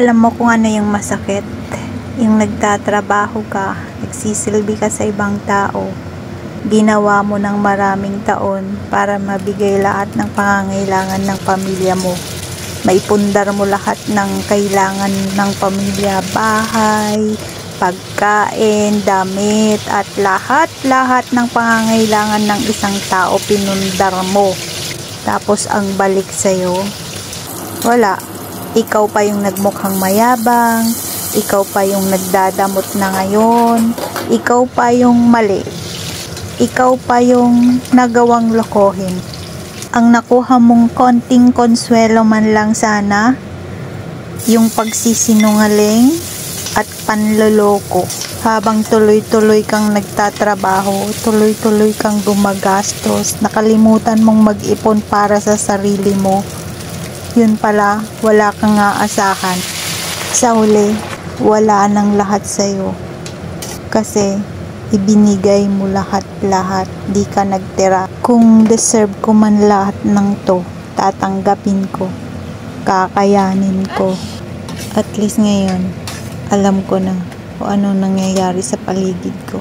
Alam mo kung ano yung masakit? Yung nagtatrabaho ka, nagsisilbi ka sa ibang tao, ginawa mo ng maraming taon para mabigay lahat ng pangangailangan ng pamilya mo. Maipundar mo lahat ng kailangan ng pamilya, bahay, pagkain, damit, at lahat ng pangangailangan ng isang tao pinundar mo. Tapos ang balik sa'yo, wala. Ikaw pa yung nagmukhang mayabang, ikaw pa yung nagdadamot na ngayon, ikaw pa yung mali, ikaw pa yung nagawang lokohin. Ang nakuha mong konting konsuelo man lang sana, yung pagsisinungaling at panloloko. Habang tuloy-tuloy kang nagtatrabaho, tuloy-tuloy kang gumagastos, nakalimutan mong mag-ipon para sa sarili mo. Yun pala, wala kang aasahan. Sa huli, wala nang lahat sa'yo. Kasi, ibinigay mo lahat-lahat, di ka nagtira. Kung deserve ko man lahat ng to, tatanggapin ko, kakayanin ko. At least ngayon, alam ko na kung ano nangyayari sa paligid ko.